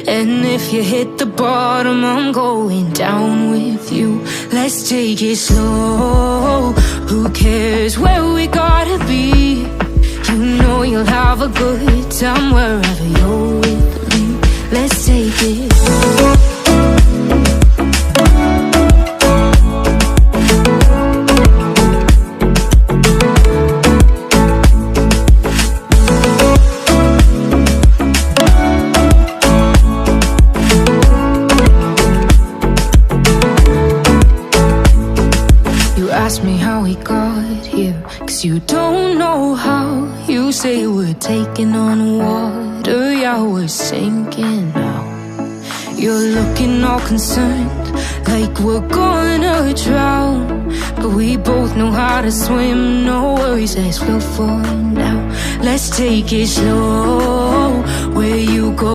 And if you hit the bottom, I'm going down with you. Let's take it slow. Who cares where we gotta be? You know you'll have a good time wherever you're with me. Let's take it slow. Ask me how we got here, 'cause you don't know how. You say we're taking on water, yeah, we're sinking now. You're looking all concerned, like we're gonna drown. But we both know how to swim, no worries, let's go for now. Let's take it slow, where you go